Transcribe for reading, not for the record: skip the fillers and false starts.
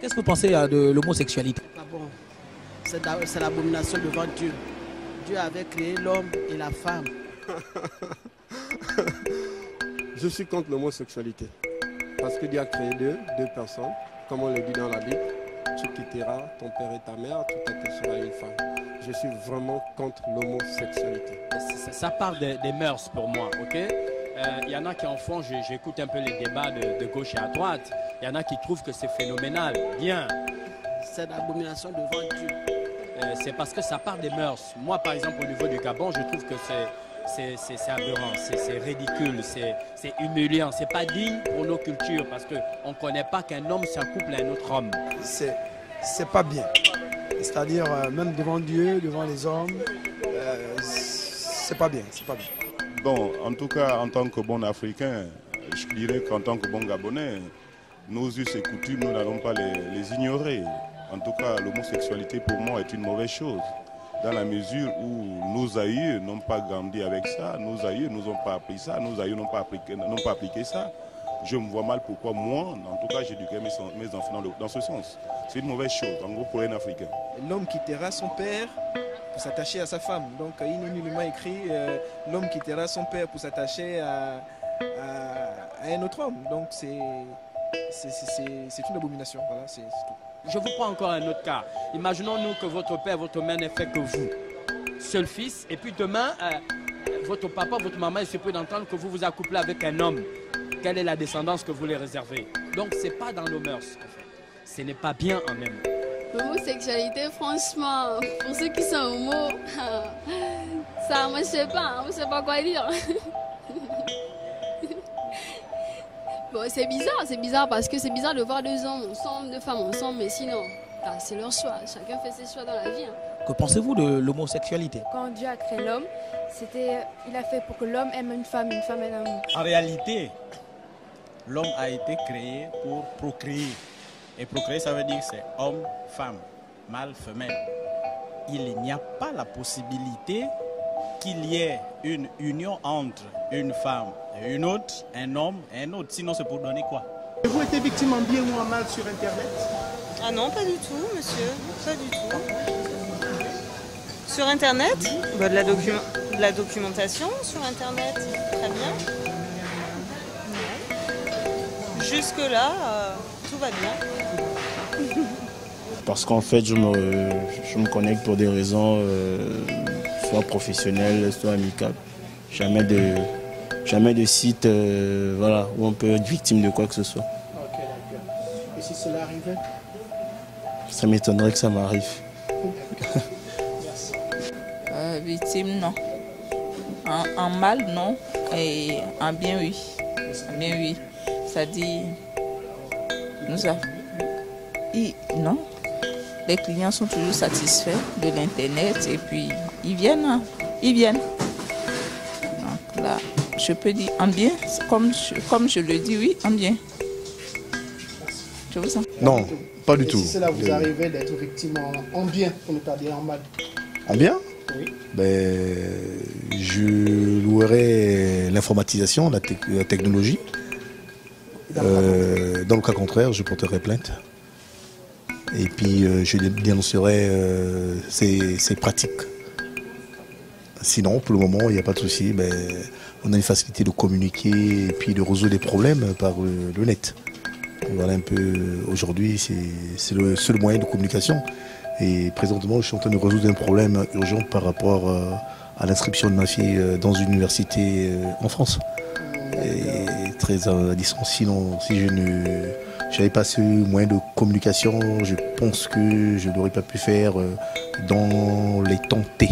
Qu'est-ce que vous pensez de l'homosexualité? Ah bon, c'est l'abomination devant Dieu. Dieu avait créé l'homme et la femme. Je suis contre l'homosexualité. Parce que Dieu a créé deux personnes, comme on le dit dans la Bible. Tu quitteras ton père et ta mère, tu t'attacheras à une femme. Je suis vraiment contre l'homosexualité. Ça part des mœurs pour moi, ok? Il y en a qui en font, j'écoute un peu les débats de gauche et à droite. Il y en a qui trouvent que c'est phénoménal. Bien. C'est l'abomination devant Dieu. C'est parce que ça part des mœurs. Moi, par exemple, au niveau du Gabon, je trouve que c'est aberrant, c'est ridicule, c'est humiliant, c'est pas digne pour nos cultures parce qu'on ne connaît pas qu'un homme s'accouple à un autre homme. C'est pas bien. C'est-à-dire, même devant Dieu, devant les hommes, c'est pas bien, c'est pas bien. Bon, en tout cas, en tant que bon Africain, je dirais qu'en tant que bon Gabonais, nos us et coutumes, nous n'allons pas les ignorer. En tout cas, l'homosexualité pour moi est une mauvaise chose. Dans la mesure où nos aïeux n'ont pas grandi avec ça, nos aïeux nous ont pas appris ça, nos aïeux n'ont pas appliqué ça. Je me vois mal pourquoi moi, en tout cas, j'éduquerai mes enfants dans ce sens. C'est une mauvaise chose, en gros, pour un Africain. L'homme quittera son père pour s'attacher à sa femme. Donc, il est nullement écrit l'homme quittera son père pour s'attacher à un autre homme. Donc, c'est une abomination. Voilà, c'est tout. Je vous prends encore un autre cas. Imaginons-nous que votre père, votre mère n'est fait que vous, seul fils, et puis demain, votre papa, votre maman, il se peut d'entendre que vous vous accouplez avec un homme. Quelle est la descendance que vous les réservez? Donc, ce n'est pas dans nos mœurs, en fait. Ce n'est pas bien en même. L'homosexualité, franchement, pour ceux qui sont homo, ça, moi, je sais pas quoi dire. Bon, c'est bizarre parce que c'est bizarre de voir deux hommes ensemble, deux femmes ensemble, mais sinon, c'est leur choix. Chacun fait ses choix dans la vie. Hein. Que pensez-vous de l'homosexualité? Quand Dieu a créé l'homme, il a fait pour que l'homme aime une femme aime un homme. En réalité, l'homme a été créé pour procréer. Et procréer, ça veut dire que c'est homme, femme, mâle, femelle. Il n'y a pas la possibilité qu'il y ait une union entre une femme et une autre, un homme et un autre. Sinon, c'est pour donner quoi? Avez-vous été victime en bien ou en mal sur Internet? Ah non, pas du tout, monsieur. Pas du tout. Sur Internet, bah, de la documentation sur Internet. Très bien. Jusque-là, tout va bien. Parce qu'en fait, je me connecte pour des raisons soit professionnelles, soit amicales. Jamais de site voilà, où on peut être victime de quoi que ce soit. Ok, d'accord. Et si cela arrivait? Ça m'étonnerait que ça m'arrive. Merci. Victime, non. En mal, non. Et en bien, oui. En bien, oui. Ça dit, nous avons... Non. Les clients sont toujours satisfaits de l'Internet et puis ils viennent. Hein. Ils viennent. Donc là, je peux dire en bien, comme je le dis, oui, en bien. Je vous sens. Non, pas du et tout. Si cela vous arrivait d'être victime en bien, pour ne pas dire en mal? En bien? Oui. Ben, je louerais l'informatisation, la technologie. Dans le cas contraire, je porterai plainte. Et puis je dénoncerai ces pratiques. Sinon, pour le moment, il n'y a pas de souci. Ben, on a une facilité de communiquer et puis de résoudre des problèmes par le net. Voilà un peu, aujourd'hui, c'est le seul moyen de communication. Et présentement, je suis en train de résoudre un problème urgent par rapport à l'inscription de ma fille dans une université en France. Et très à distance. Sinon, si je n'avais pas ce moyen de communication, je pense que je n'aurais pas pu faire dans les temps T.